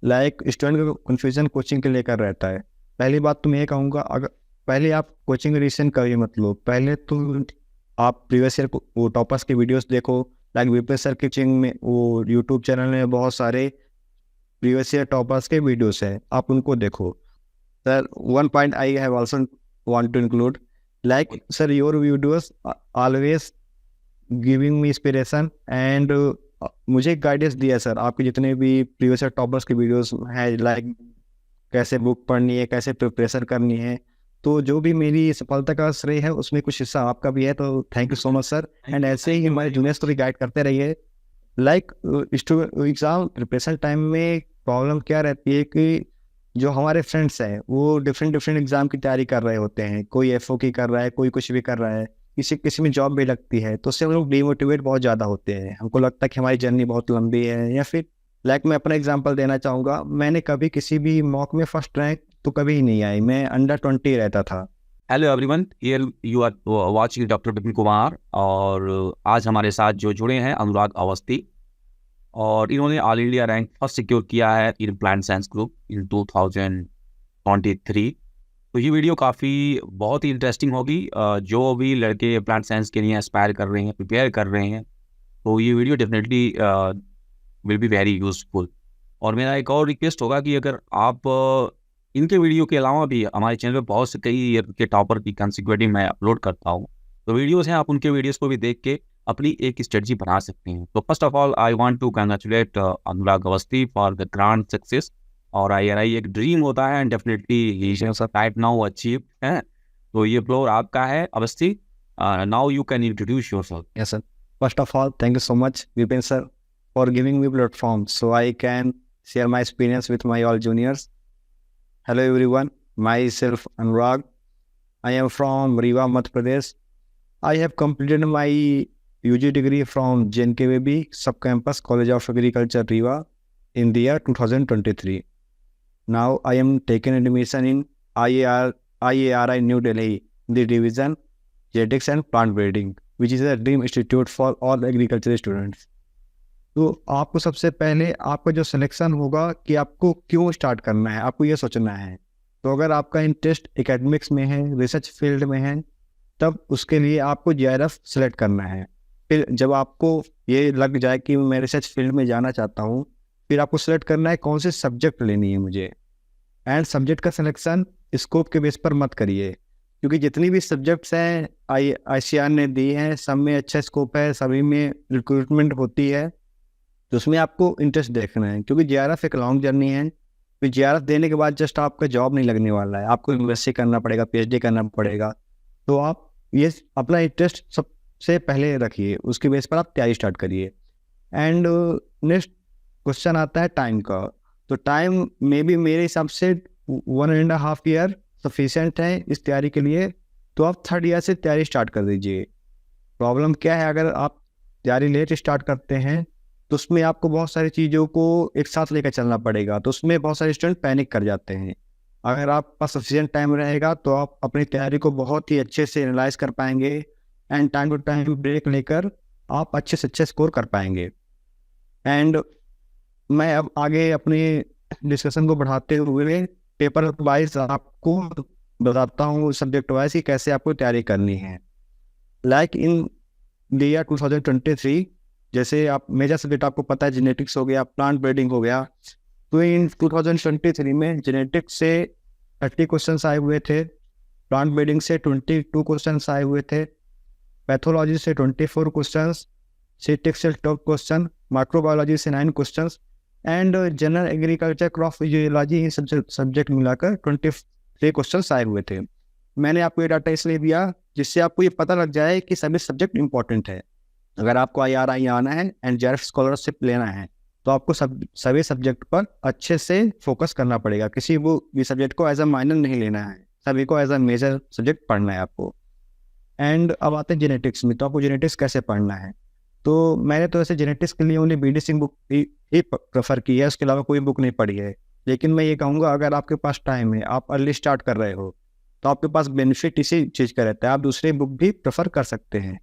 Like student का confusion coaching के लेकर रहता है। पहली बात तो मैं ये कहूँगा, अगर पहले आप कोचिंग रिसेंट करिए, मतलब पहले तो आप प्रीवियस ईयर वो टॉपर्स की वीडियोस देखो। लाइक वीपीएस सर की कोचिंग में वो यूट्यूब चैनल में बहुत सारे प्रीवियस ईयर टॉपर्स के वीडियोस हैं, आप उनको देखो। Sir, one point I have also want to include, like sir your videos always giving me inspiration and मुझे गाइडेंस दिया सर, आपके जितने भी प्रीवियस ईयर टॉपर्स की वीडियोस हैं, लाइक कैसे बुक पढ़नी है, कैसे प्रिपरेशन करनी है। तो जो भी मेरी सफलता का श्रेय है उसमें कुछ हिस्सा आपका भी है, तो thank you so much sir. And ऐसे ही हमारे जूनियर्स को भी गाइड करते रहिए। लाइक एग्जाम प्रिपरेशन टाइम में प्रॉब्लम क्या रहती है कि जो हमारे फ्रेंड्स हैं वो डिफरेंट डिफरेंट एग्जाम की तैयारी कर रहे होते हैं, कोई एफओ की कर रहा है, कोई कुछ भी कर रहा है, किसी किसी में जॉब भी लगती है, तो उससे हम लोग डिमोटिवेट बहुत ज़्यादा होते हैं। हमको लगता है कि हमारी जर्नी बहुत लंबी है, या फिर लाइक मैं अपना एग्जांपल देना चाहूँगा, मैंने कभी किसी भी मॉक में फर्स्ट रैंक तो कभी ही नहीं आई, मैं अंडर 20 रहता था। Hello everyone, here you are watching doctor Vipin Kumar. और आज हमारे साथ जो जुड़े हैं अनुराग अवस्थी, और इन्होंने all India rank first secure किया है in plant science group in 2023। तो ये वीडियो काफ़ी बहुत ही इंटरेस्टिंग होगी। जो भी लड़के प्लांट साइंस के लिए एस्पायर कर रहे हैं, प्रिपेयर कर रहे हैं, तो ये video definitely will be very useful. और मेरा एक और रिक्वेस्ट होगा कि अगर आप इनके वीडियो के अलावा भी हमारे चैनल पे बहुत से कई ईयर के टॉपर की कंसेक्यूटिव मैं अपलोड करता हूँ, तो वीडियोस हैं, आप उनके वीडियोस को भी देख के अपनी एक स्ट्रेटजी बना सकते हैं। तो first of all I want to congratulate Anurag Awasthi for the grand success. और आई एक ड्रीम होता है and definitely right now achieve है। तो ये फ्लोर आपका है Awasthi. Now you can introduce yourself. Yes, sir. First of all, thank you so much, Vipin sir, for giving me platform so I can share my experience with my all juniors. Hello everyone, myself Anurag. I am from Rewa, Madhya Pradesh. I have completed my UG degree from JNKVB Sub-Campus College of Agriculture, Rewa, in the year 2023. Now I am taking admission in IARI New Delhi, the division Genetics and Plant Breeding, which is a dream institute for all agriculture students. तो आपको सबसे पहले आपका जो selection होगा कि आपको क्यों स्टार्ट करना है, आपको ये सोचना है। तो अगर आपका इंटरेस्ट एकेडमिक्स में है, रिसर्च फील्ड में है, तब उसके लिए आपको जीआरएफ सेलेक्ट करना है। फिर जब आपको ये लग जाए कि मैं रिसर्च फील्ड में जाना चाहता हूँ, फिर आपको सेलेक्ट करना है कौन से सब्जेक्ट लेनी है मुझे। एंड सब्जेक्ट का सिलेक्शन स्कोप के बेस पर मत करिए, क्योंकि जितनी भी सब्जेक्ट्स हैं आईसीआर ने दी हैं, सब में अच्छा स्कोप है, सभी में रिक्रूटमेंट होती है, तो उसमें आपको इंटरेस्ट देखना है। क्योंकि जीआरएफ एक लॉन्ग जर्नी है। फिर जीआरएफ देने के बाद जस्ट आपका जॉब नहीं लगने वाला है, आपको एमएससी करना पड़ेगा, पीएचडी करना पड़ेगा। तो आप ये अपना इंटरेस्ट सबसे पहले रखिए, उसके बेस पर आप तैयारी स्टार्ट करिए। एंड नेक्स्ट क्वेश्चन आता है टाइम का। तो टाइम में भी मेरे हिसाब से 1.5 ईयर सफिशिएंट है इस तैयारी के लिए। तो आप 3rd ईयर से तैयारी स्टार्ट कर दीजिए। प्रॉब्लम क्या है, अगर आप तैयारी लेट स्टार्ट करते हैं तो उसमें आपको बहुत सारी चीज़ों को एक साथ लेकर चलना पड़ेगा, तो उसमें बहुत सारे स्टूडेंट पैनिक कर जाते हैं। अगर आप पास सफिशिएंट टाइम रहेगा तो आप अपनी तैयारी को बहुत ही अच्छे से एनालाइज कर पाएंगे, and time to time break लेकर आप अच्छे से अच्छे स्कोर कर पाएंगे। एंड मैं अब आगे अपनी डिस्कशन को बढ़ाते हुए पेपर वाइज आपको बताता हूँ, सब्जेक्ट वाइज, कि कैसे आपको तैयारी करनी है। लाइक इन द ईयर 2023, जैसे आप मेजर सब्जेक्ट आपको पता है जेनेटिक्स हो गया, प्लांट ब्रीडिंग हो गया। तो इन 2023 में जेनेटिक्स से 30 क्वेश्चन आए हुए थे, प्लांट ब्रीडिंग से 22 क्वेश्चन आए हुए थे, पैथोलॉजी से 24 क्वेश्चन, सीटेक्स से 12 क्वेश्चन, माइक्रोबायोलॉजी से 9 question, and general agriculture crop physiology, in subject मिलाकर 23 क्वेश्चन आए हुए थे। मैंने आपको ये डाटा इसलिए दिया जिससे आपको ये पता लग जाए कि सभी सब्जेक्ट इंपॉर्टेंट है। अगर आपको IRI आना है एंड जेआरएफ स्कॉलरशिप लेना है, तो आपको सभी सब्जेक्ट पर अच्छे से फोकस करना पड़ेगा। किसी भी सब्जेक्ट को एज अ माइनर नहीं लेना है, सभी को एज अ मेजर सब्जेक्ट पढ़ना है आपको। एंड अब आते हैं जेनेटिक्स में। तो आपको जेनेटिक्स कैसे पढ़ना है, तो मैंने तो ऐसे जेनेटिक्स के लिए ओनली BD सिंह बुक ही प्रेफर की है, उसके अलावा कोई बुक नहीं पढ़ी है। लेकिन मैं ये कहूँगा, अगर आपके पास टाइम है, आप अर्ली स्टार्ट कर रहे हो, तो आपके पास बेनिफिट इसी चीज़ का रहता है, आप दूसरी बुक भी प्रेफर कर सकते हैं।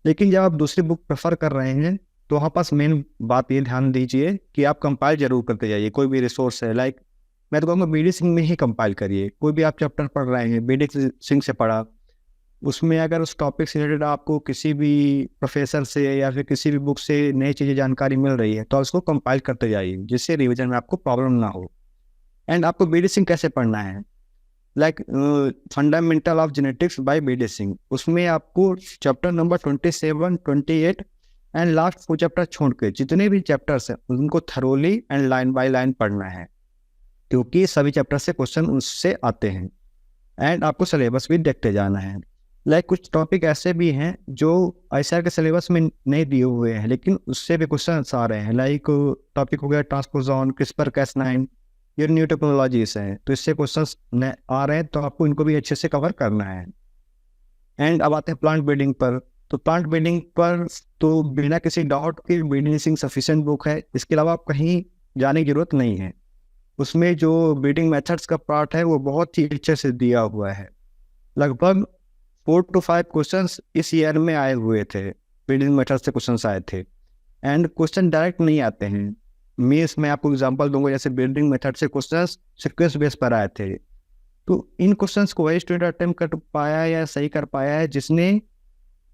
लेकिन जब आप दूसरी बुक प्रेफर कर रहे हैं तो वहाँ पास मेन बात ये ध्यान दीजिए कि आप कंपाइल जरूर करते जाइए। कोई भी रिसोर्स है, लाइक मैं तो कहूँगा बीडी सिंह में ही कंपाइल करिए। कोई भी आप चैप्टर पढ़ रहे हैं, बीडी सिंह से पढ़ा, उसमें अगर उस टॉपिक से रिलेटेड आपको किसी भी प्रोफेसर से या फिर किसी भी बुक से नई चीज़ें जानकारी मिल रही है, तो आप उसको कंपाइल करते जाइए, जिससे रिवीजन में आपको प्रॉब्लम ना हो। एंड आपको बीडी सिंह कैसे पढ़ना है, like fundamental of genetics by BD Singh, उसमें आपको chapter number 27, 28 and last 4 chapter छोड़ के जितने भी चैप्टर्स हैं उनको thoroughly and line by line पढ़ना है, क्योंकि सभी चैप्टर से क्वेश्चन उससे आते हैं। एंड आपको सिलेबस भी देखते जाना है। लाइक कुछ टॉपिक ऐसे भी हैं जो आईसीआर के सिलेबस में नहीं दिए हुए हैं, लेकिन उससे भी क्वेश्चन आ रहे हैं। लाइक टॉपिक हो गया ट्रांसपोजॉन, क्रिस्पर कैस9, ये न्यू टेक्नोलॉजीज हैं, तो इससे क्वेश्चन आ रहे हैं, तो आपको इनको भी अच्छे से कवर करना है। एंड अब आते हैं प्लांट ब्रीडिंग पर। तो प्लांट ब्रीडिंग पर तो बिना किसी डाउट के बीडी सिंह सफिशिएंट बुक है, इसके अलावा आप कहीं जाने की जरूरत नहीं है। उसमें जो ब्रीडिंग मेथड्स का पार्ट है वो बहुत ही अच्छे से दिया हुआ है। लगभग 4 to 5 क्वेश्चंस इस ईयर में आए हुए थे, ब्रीडिंग मेथड से क्वेश्चंस आए थे। एंड क्वेश्चन डायरेक्ट नहीं आते हैं। मैं आपको एग्जांपल दूंगा, जैसे ब्रीडिंग मेथड से क्वेश्चंस सीक्वेंस बेस पर आए थे, तो इन क्वेश्चंस को वही स्टूडेंट अटेम्प्ट कर पाया या सही कर पाया है जिसने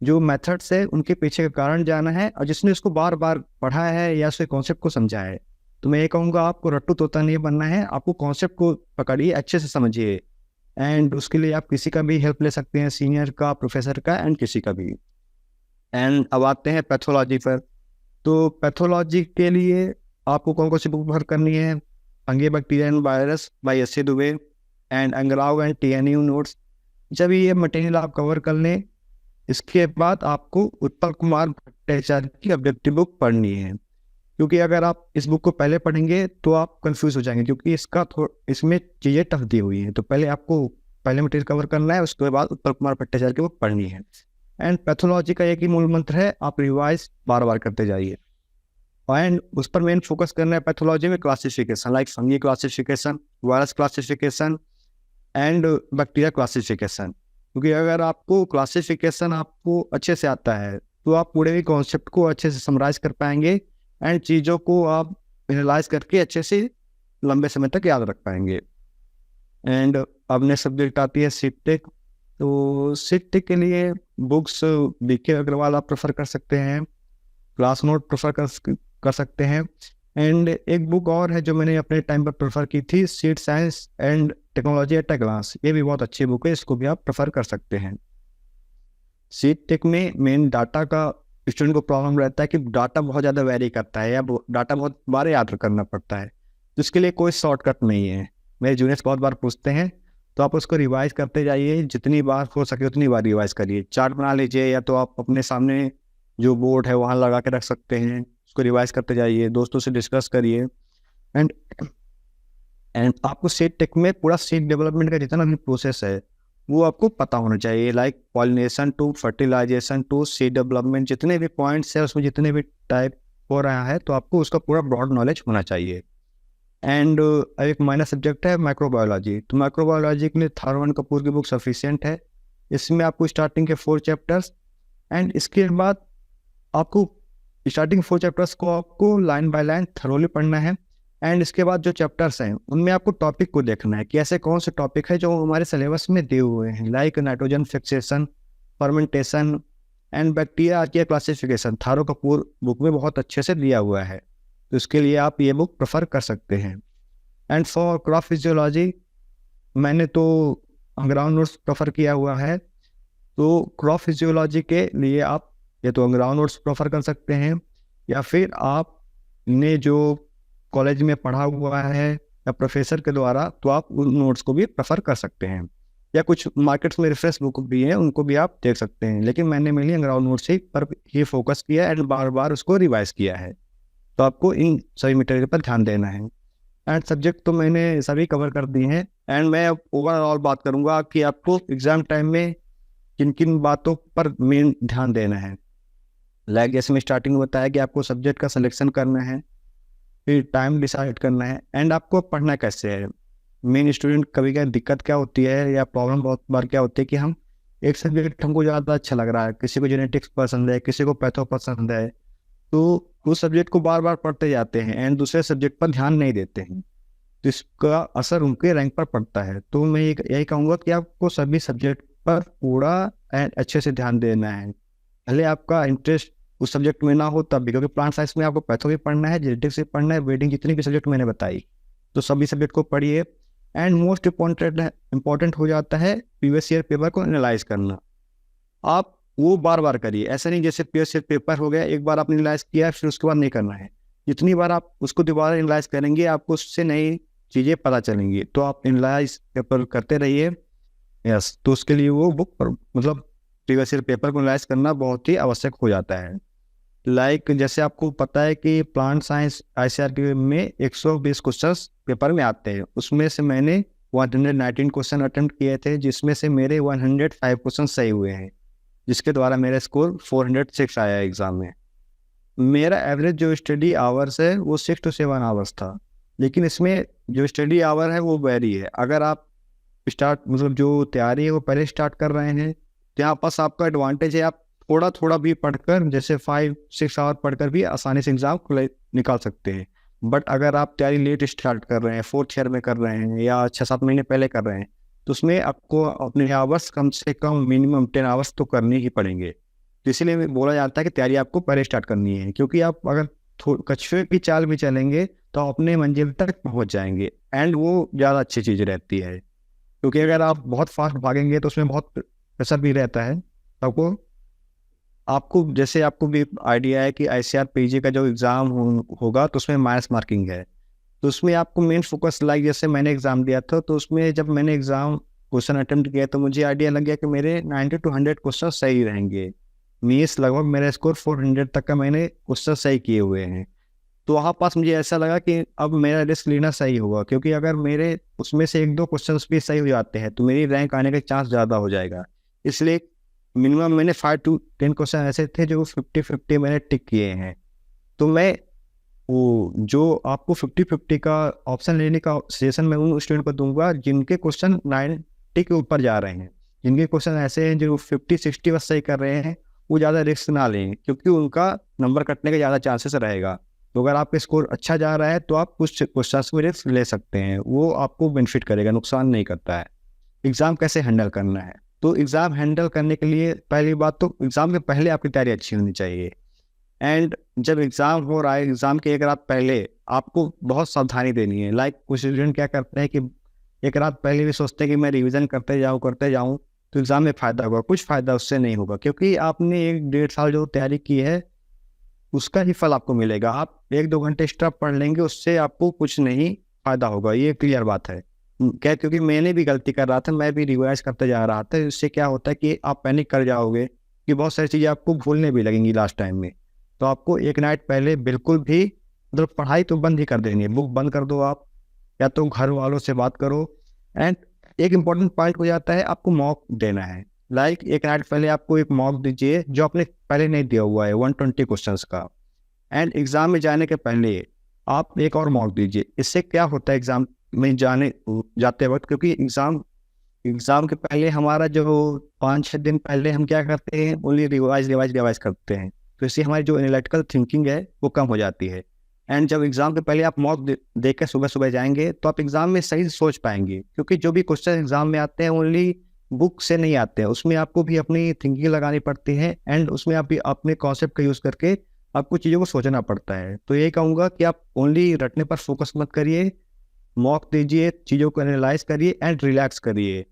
जो मेथड्स है उनके पीछे का कारण जाना है और जिसने उसको बार बार पढ़ा है या उसके कॉन्सेप्ट को समझा है। तो मैं ये कहूँगा, आपको रट्टू तोता नहीं बनना है, आपको कॉन्सेप्ट को पकड़िए, अच्छे से समझिए। एंड उसके लिए आप किसी का भी हेल्प ले सकते हैं, सीनियर का, प्रोफेसर का, एंड किसी का भी। एंड अब आते हैं पैथोलॉजी पर। तो पैथोलॉजी के लिए आपको कौन कौन सी बुक प्रेफर करनी है? Fungi, bacteria and virus by SA. Dubey and अंगराव एंड टीएनयू नोट्स। जब ये मटेरियल आप कवर कर लें, इसके बाद आपको उत्पल कुमार भट्टाचार्य की ऑब्जेक्टिव बुक पढ़नी है, क्योंकि अगर आप इस बुक को पहले पढ़ेंगे तो आप कंफ्यूज हो जाएंगे, क्योंकि इसमें चीज़ें टफ दी हुई हैं। तो पहले आपको पहले मटेरियल कवर करना है, उसके बाद उत्पल कुमार भट्टाचार्य की बुक पढ़नी है। एंड पैथोलॉजी का एक ही मूल मंत्र है, आप रिवाइज बार बार करते जाइए। एंड उस पर मेन फोकस करना है पैथोलॉजी में classification, like fungi classification, virus classification and bacteria classification. क्योंकि अगर आपको क्लासिफिकेशन आपको अच्छे से आता है तो आप पूरे भी कॉन्सेप्ट को अच्छे से समराइज कर पाएंगे एंड चीज़ों को आप एनालाइज करके अच्छे से लंबे समय तक याद रख पाएंगे। एंड अब नेक्स्ट सब्जेक्ट आती है सीटेक। तो सीटेक के लिए बुक्स बीके अग्रवाल आप प्रेफर कर सकते हैं, क्लास नोट प्रेफर कर सकते हैं। एंड एक बुक और है जो मैंने अपने टाइम पर प्रेफर की थी, seed science and technology at a glance. ये भी बहुत अच्छी बुक है, इसको भी आप प्रेफर कर सकते हैं। सीड टेक में मेन डाटा का स्टूडेंट को प्रॉब्लम रहता है कि डाटा बहुत ज़्यादा वेरी करता है या डाटा बहुत बार याद करना पड़ता है, तो इसके लिए कोई शॉर्टकट नहीं है। मेरे जूनियर्स बहुत बार पूछते हैं, तो आप उसको रिवाइज करते जाइए, जितनी बार हो सके उतनी बार रिवाइज करिए। चार्ट बना लीजिए, या तो आप अपने सामने जो बोर्ड है वहाँ लगा के रख सकते हैं, उसको रिवाइज करते जाइए, दोस्तों से डिस्कस करिए। एंड आपको सीड टेक में पूरा सीड डेवलपमेंट का जितना भी प्रोसेस है वो आपको पता होना चाहिए, like pollination to fertilisation to seed development, जितने भी पॉइंट्स है उसमें जितने भी टाइप हो रहा है, तो आपको उसका पूरा ब्रॉड नॉलेज होना चाहिए। एंड एक माइनर सब्जेक्ट है माइक्रोबायोलॉजी। तो माइक्रोबायोलॉजी के लिए थारवन कपूर की बुक सफिशिएंट है। इसमें आपको स्टार्टिंग के 4 चैप्टर्स एंड इसके बाद आपको स्टार्टिंग 4 चैप्टर्स को आपको लाइन बाय लाइन थरोली पढ़ना है। एंड इसके बाद जो चैप्टर्स हैं उनमें आपको टॉपिक को देखना है कि ऐसे कौन से टॉपिक है जो हमारे सिलेबस में दिए हुए हैं, like nitrogen fixation, fermentation and bacteria की क्लासिफिकेशन। थारो कपूर बुक में बहुत अच्छे से दिया हुआ है, तो इसके लिए आप ये बुक प्रेफर कर सकते हैं। एंड फॉर क्रॉप फिजियोलॉजी मैंने तो अंग्राउंड नोट्स प्रेफर किया हुआ है। तो क्रॉप फिजियोलॉजी के लिए आप या तो अंग्राउंड नोट्स प्रेफर कर सकते हैं, या फिर आपने जो कॉलेज में पढ़ा हुआ है या प्रोफेसर के द्वारा, तो आप उन नोट्स को भी प्रेफर कर सकते हैं, या कुछ मार्केट्स में रेफरेंस बुक भी हैं उनको भी आप देख सकते हैं। लेकिन मैंने मेनली अंग्राउंड नोट्स पर ही फोकस किया एंड बार बार उसको रिवाइज किया है। तो आपको इन सभी मटेरियल पर ध्यान देना है। एंड सब्जेक्ट तो मैंने सभी कवर कर दिए हैं। एंड मैं अब ओवरऑल बात करूँगा कि आपको एग्जाम टाइम में किन किन बातों पर मेन ध्यान देना है। लाइक जैसे मैं स्टार्टिंग में बताया कि आपको सब्जेक्ट का सिलेक्शन करना है, फिर टाइम डिसाइड करना है, एंड आपको पढ़ना कैसे है। मेन स्टूडेंट कभी कभी दिक्कत क्या होती है या प्रॉब्लम बहुत बार क्या होती है कि हम एक सब्जेक्ट हमको ज़्यादा अच्छा लग रहा है, किसी को जेनेटिक्स पसंद है, किसी को पैथो पसंद है, तो उस सब्जेक्ट को बार बार पढ़ते जाते हैं एंड दूसरे सब्जेक्ट पर ध्यान नहीं देते हैं, तो इसका असर उनके रैंक पर पड़ता है। तो मैं यही कहूँगा कि आपको सभी सब्जेक्ट पर पूरा एंड अच्छे से ध्यान देना है। भले आपका इंटरेस्ट उस सब्जेक्ट में ना हो तब भी, क्योंकि प्लांट साइंस में आपको पैथो भी पढ़ना है, जेनेटिक्स भी पढ़ना है, वेडिंग, जितनी भी सब्जेक्ट मैंने बताई, तो सभी सब्जेक्ट को पढ़िए। एंड मोस्ट इम्पॉर्टेंट हो जाता है प्रीवियस ईयर पेपर को एनालाइज करना। आप वो बार बार करिए, ऐसा नहीं जैसे प्रीवियस ईयर पेपर हो गया, एक बार आपने एनालाइज किया फिर उसके बाद नहीं करना है। जितनी बार आप उसको दोबारा एनालाइज करेंगे आपको उससे नई चीज़ें पता चलेंगी, तो आप एनालाइज पेपर करते रहिए। यस, तो उसके लिए वो बुक पर मतलब प्रीवियस ईयर पेपर को एनालाइज करना बहुत ही आवश्यक हो जाता है। जैसे आपको पता है कि प्लांट साइंस ICAR में 120 क्वेश्चंस पेपर में आते हैं, उसमें से मैंने 119 क्वेश्चन अटेम्प्ट किए थे, जिसमें से मेरे 105 क्वेश्चन सही हुए हैं, जिसके द्वारा मेरा स्कोर 406 आया एग्जाम में। मेरा एवरेज जो स्टडी आवर्स है वो 6 to 7 आवर्स था, लेकिन इसमें जो स्टडी आवर है वो वेरी है। अगर आप जो तैयारी है वो पहले स्टार्ट कर रहे हैं तो यहाँ पास आपका एडवांटेज है, आप थोड़ा थोड़ा भी पढ़कर, जैसे 5-6 आवर पढ़कर भी आसानी से एग्जाम निकाल सकते हैं। बट अगर आप तैयारी लेट स्टार्ट कर रहे हैं, 4th ईयर में कर रहे हैं या 6-7 महीने पहले कर रहे हैं, तो उसमें आपको अपने आवर्स कम से कम मिनिमम 10 आवर्स तो करने ही पड़ेंगे। तो इसीलिए बोला जाता है कि तैयारी आपको पहले स्टार्ट करनी है, क्योंकि आप अगर कछुए की चाल भी चलेंगे तो अपने मंजिल तक पहुंच जाएंगे, एंड वो ज़्यादा अच्छी चीज़ रहती है। क्योंकि अगर आप बहुत फास्ट भागेंगे तो उसमें बहुत प्रेशर भी रहता है। आपको भी आइडिया है कि ICAR PG का जो एग्ज़ाम होगा तो उसमें माइनस मार्किंग है, तो उसमें आपको मेन फोकस जैसे मैंने एग्ज़ाम दिया था, तो उसमें जब मैंने एग्ज़ाम क्वेश्चन अटेम्प्ट किया तो मुझे आइडिया लग गया कि मेरे 90 to 100 क्वेश्चन सही रहेंगे। मीन्स लगभग मेरा स्कोर 400 तक का मैंने क्वेश्चन सही किए हुए हैं। तो वहाँ पास मुझे ऐसा लगा कि अब मेरा रिस्क लेना सही होगा, क्योंकि अगर मेरे उसमें से 1-2 क्वेश्चन भी सही हो जाते हैं तो मेरी रैंक आने का चांस ज़्यादा हो जाएगा। इसलिए मिनिमम मैंने 5 to 10 क्वेश्चन ऐसे थे जो 50-50 मैंने टिक किए हैं। तो मैं वो जो आपको 50-50 का ऑप्शन लेने का सजेशन मैं उन स्टूडेंट को दूंगा जिनके क्वेश्चन 90 के ऊपर जा रहे हैं। जिनके क्वेश्चन ऐसे हैं जो 50-60 बस सही कर रहे हैं, वो ज़्यादा रिस्क ना लें, क्योंकि उनका नंबर कटने का ज़्यादा चांसेस रहेगा। तो अगर आपका स्कोर अच्छा जा रहा है तो आप कुछ क्वेश्चन में रिस्क ले सकते हैं, वो आपको बेनिफिट करेगा, नुकसान नहीं करता है। एग्ज़ाम कैसे हैंडल करना है, तो एग्ज़ाम हैंडल करने के लिए पहली बात तो एग्ज़ाम के पहले आपकी तैयारी अच्छी होनी चाहिए। एंड जब एग्ज़ाम हो रहा है, एग्ज़ाम के एक रात पहले आपको बहुत सावधानी देनी है। कुछ स्टूडेंट क्या करते हैं कि एक रात पहले भी सोचते हैं कि मैं रिवीजन करते जाऊँ तो एग्ज़ाम में फ़ायदा होगा। कुछ फ़ायदा उससे नहीं होगा, क्योंकि आपने 1-1.5 साल जो तैयारी की है उसका ही फल आपको मिलेगा। आप 1-2 घंटे एक्स्ट्रा पढ़ लेंगे, उससे आपको कुछ नहीं फ़ायदा होगा, ये क्लियर बात है। क्योंकि मैंने भी गलती कर रहा था, मैं भी रिवाइज करते जा रहा था। इससे क्या होता है कि आप पैनिक कर जाओगे कि बहुत सारी चीज़ें आपको भूलने भी लगेंगी लास्ट टाइम में। तो आपको एक नाइट पहले बिल्कुल भी पढ़ाई तो बंद ही कर देनी है, बुक बंद कर दो आप, या तो घर वालों से बात करो। एंड एक इम्पॉर्टेंट पॉइंट हो जाता है, आपको मॉक देना है। एक नाइट पहले आपको एक मॉक दीजिए जो आपने पहले नहीं दिया हुआ है, 120 क्वेश्चंस का। एंड एग्ज़ाम में जाने के पहले आप एक और मॉक दीजिए। इससे क्या होता है एग्ज़ाम में जाते वक्त, क्योंकि एग्ज़ाम के पहले हमारा जो 5-6 दिन पहले हम क्या करते हैं, ओनली रिवाइज करते हैं, तो इससे हमारी जो एनालिटिकल थिंकिंग है वो कम हो जाती है। एंड जब एग्ज़ाम के पहले आप मॉक दे कर सुबह जाएंगे तो आप एग्ज़ाम में सही से सोच पाएंगे, क्योंकि जो भी क्वेश्चन एग्ज़ाम में आते हैं ओनली बुक से नहीं आते हैं, उसमें आपको भी अपनी थिंकिंग लगानी पड़ती है। एंड उसमें आप भी अपने कॉन्सेप्ट का यूज़ करके आपको चीज़ों को सोचना पड़ता है। तो ये कहूँगा कि आप ओनली रटने पर फोकस मत करिए, मॉक दीजिए, चीज़ों को एनालाइज करिए एंड रिलैक्स करिए,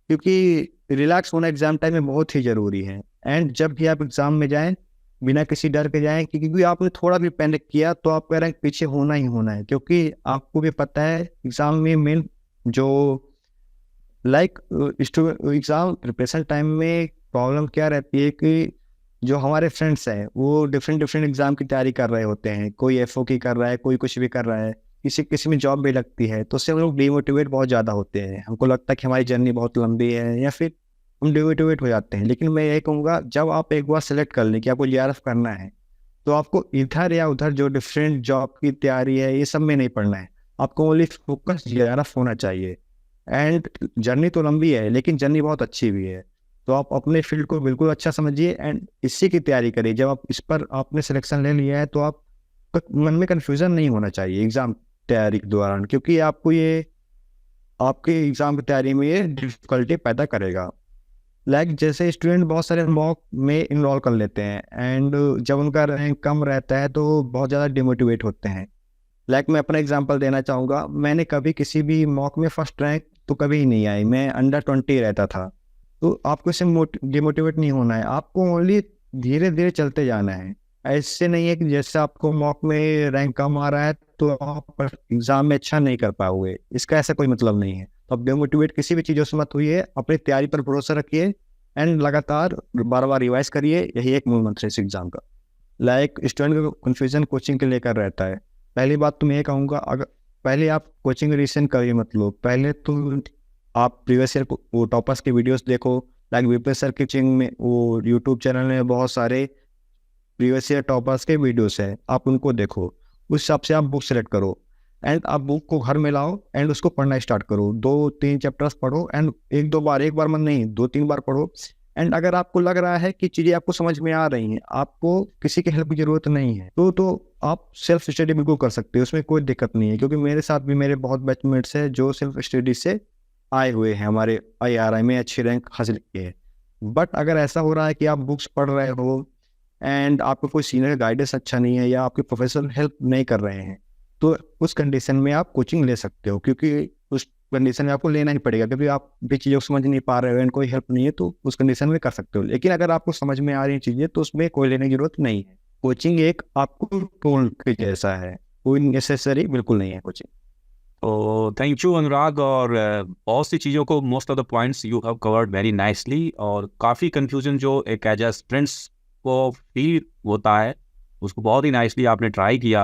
क्योंकि रिलैक्स होना एग्ज़ाम टाइम में बहुत ही ज़रूरी है। एंड जब भी आप एग्ज़ाम में जाएं बिना किसी डर के जाएं, क्योंकि आपने थोड़ा भी पैनिक किया तो आपका रैंक पीछे होना ही होना है। क्योंकि आपको भी पता है एग्ज़ाम में मेन जो एग्ज़ाम प्रिपरेशन टाइम में प्रॉब्लम क्या रहती है कि जो हमारे फ्रेंड्स हैं वो डिफरेंट एग्ज़ाम की तैयारी कर रहे होते हैं। कोई FO की कर रहा है, कोई कुछ भी कर रहा है, किसी में जॉब भी लगती है, तो उससे हम लोग डिमोटिवेट बहुत ज़्यादा होते हैं। हमको लगता है कि हमारी जर्नी बहुत लंबी है, या फिर हम डिमोटिवेट हो जाते हैं। लेकिन मैं यही कहूँगा, जब आप एक बार सेलेक्ट कर लें कि आपको JRF करना है, तो आपको इधर या उधर जो डिफरेंट जॉब की तैयारी है ये सब में नहीं पढ़ना है, आपको ओनली फोकस JRF होना चाहिए। एंड जर्नी तो लंबी है लेकिन जर्नी बहुत अच्छी भी है। तो आप अपने फील्ड को बिल्कुल अच्छा समझिए एंड इसी की तैयारी करिए। जब आप इस पर आपने सिलेक्शन ले लिया है तो आप मन में कन्फ्यूजन नहीं होना चाहिए एग्जाम तैयारी के दौरान, क्योंकि आपको ये आपके एग्जाम की तैयारी में ये डिफिकल्टी पैदा करेगा। लाइक जैसे स्टूडेंट बहुत सारे मॉक में इनरोल कर लेते हैं एंड जब उनका रैंक कम रहता है तो बहुत ज़्यादा डिमोटिवेट होते हैं। लाइक मैं अपना एग्जांपल देना चाहूँगा, मैंने कभी किसी भी मॉक में फर्स्ट रैंक तो कभी ही नहीं आई, मैं अंडर 20 रहता था। तो आपको इससे डिमोटिवेट नहीं होना है, आपको ओनली धीरे धीरे चलते जाना है। ऐसे नहीं है कि जैसे आपको मॉक में रैंक कम आ रहा है तो आप एग्जाम में अच्छा नहीं कर पाओगे, इसका ऐसा कोई मतलब नहीं है। तो आप डिमोटिवेट किसी भी चीज़ों से मत होइए, अपनी तैयारी पर भरोसा रखिए एंड लगातार बार बार रिवाइज करिए, यही एक मूल मंत्र है इस एग्जाम का। लाइक स्टूडेंट का कन्फ्यूजन कोचिंग के लेकर रहता है। पहली बात तो मैं ये कहूँगा, अगर पहले आप कोचिंग रिसेंट करिए, मतलब पहले तो आप प्रीवियस ईयर वो टॉपर्स की वीडियोस देखो। लाइक वीपीएस सर की कोचिंग में वो यूट्यूब चैनल में बहुत सारे प्रीवियस ईयर टॉपर्स के वीडियोस है, आप उनको देखो, उस हिसाब से आप बुक सेलेक्ट करो एंड आप बुक को घर में लाओ एंड उसको पढ़ना स्टार्ट करो। 2-3 चैप्टर्स पढ़ो एंड एक बार मन नहीं 2-3 बार पढ़ो। एंड अगर आपको लग रहा है कि चीज़ें आपको समझ में आ रही हैं, आपको किसी की हेल्प की ज़रूरत नहीं है, तो आप सेल्फ स्टडी बिल्कुल कर सकते हो, उसमें कोई दिक्कत नहीं है। क्योंकि मेरे साथ भी मेरे बहुत बैचमेट्स हैं जो सेल्फ स्टडी से आए हुए हैं, हमारे IRI में अच्छी रैंक हासिल की है। बट अगर ऐसा हो रहा है कि आप बुक्स पढ़ रहे हो एंड आपको कोई सीनियर गाइडेंस अच्छा नहीं है या आपके प्रोफेसर हेल्प नहीं कर रहे हैं, तो उस कंडीशन में आप कोचिंग ले सकते हो, क्योंकि उस कंडीशन में आपको लेना ही पड़ेगा। क्योंकि आप भी चीज़ों को समझ नहीं पा रहे हो एंड कोई हेल्प नहीं है तो उस कंडीशन में कर सकते हो। लेकिन अगर आपको समझ में आ रही चीज़ें तो उसमें कोई लेने की जरूरत नहीं है। कोचिंग एक आपको टूल के जैसा है, कोई नेसेसरी बिल्कुल नहीं है कोचिंग। तो थैंक यू अनुराग, और बहुत सी चीज़ों को most of the points you have covered very nicely, और काफ़ी कंफ्यूजन जो एक एज ए स्टूडेंट्स को फील होता है उसको बहुत ही नाइसली आपने ट्राई किया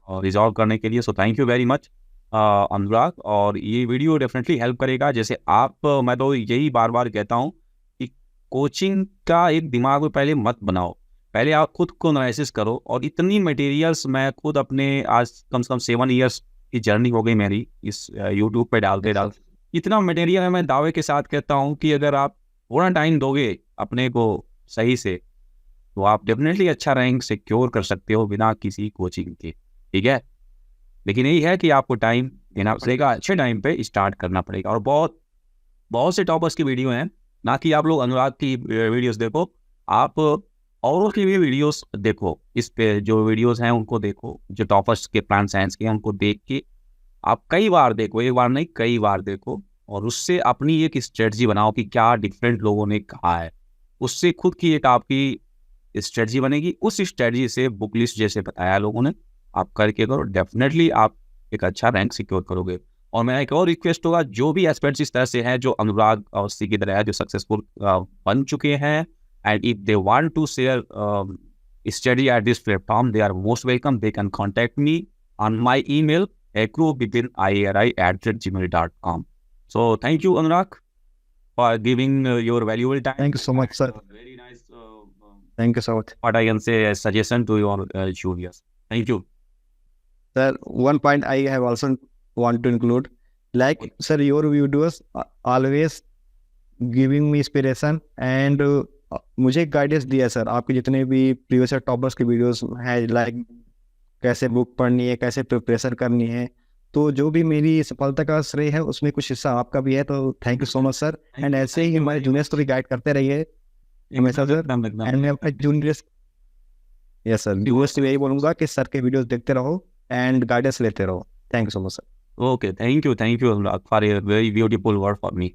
और रिजॉल्व करने के लिए। So thank you very much Anurag, और ये वीडियो डेफिनेटली हेल्प करेगा। जैसे आप मैं तो यही बार बार कहता हूँ कि कोचिंग का एक दिमाग में पहले मत बनाओ, पहले आप खुद को एनालिसिस करो। और इतनी मटेरियल्स मैं खुद अपने आज कम से कम 7 ईयर्स की जर्नी हो गई मेरी इस यूट्यूब पे डालते इतना मटेरियल है। मैं दावे के साथ कहता हूँ कि अगर आप थोड़ा टाइम दोगे अपने को सही से तो आप डेफिनेटली अच्छा रैंक सिक्योर कर सकते हो बिना किसी कोचिंग के, ठीक है। लेकिन यही है कि आपको टाइम देना पड़ेगा, अच्छे टाइम पे स्टार्ट करना पड़ेगा। और बहुत बहुत से टॉपर्स की वीडियो हैं, ना कि आप लोग अनुराग की वीडियोस देखो, आप औरों की भी वीडियोस देखो। इस पे जो वीडियोस हैं उनको देखो, जो टॉपर्स के प्लान साइंस के हैं उनको देख के आप कई बार देखो, एक बार नहीं कई बार देखो, और उससे अपनी एक स्ट्रेटजी बनाओ कि क्या डिफरेंट लोगों ने कहा है। उससे खुद की एक आपकी स्ट्रेटजी बनेगी। उस स्ट्रेटजी से बुक लिस्ट जैसे बताया लोगों ने आप करके करो, डेफिनेटली आप एक अच्छा रैंक सिक्योर करोगे। और मेरा एक और रिक्वेस्ट होगा, जो भी एस्पेक्ट्स इस तरह से हैं जो अनुराग और सी की तरह है, जो सक्सेसफुल बन चुके हैं, and if they want to share study at this platform, they are most welcome. They can contact me on my email acrobipin@gmail.com. So thank you Anurag for giving your valuable time. Thank you so much, sir. Very nice Thank you so much. what I can say suggestion to your juniors. Thank you. Sir, one point I have also want to include, like sir, your videos are always giving me inspiration and मुझे guidance दिया sir. आपके जितने भी previous toppers की videos हैं, like कैसे book पढ़नी है, कैसे प्रिपरेशन करनी है, तो जो भी मेरी सफलता का श्रेय है उसमें कुछ हिस्सा आपका भी है। तो thank you so much sir. And ऐसे ही हमारे जूनियर्स को भी गाइड करते रहिए हमेशा सर। एंड मैं अपने जूनियर्स, यस सर, जूनियर्स से यही बोलूँगा कि सर के वीडियोस देखते रहो एंड गाइडेंस लेते रहो। Thank you so much sir. Okay, thank you Anurag for a very beautiful word for me.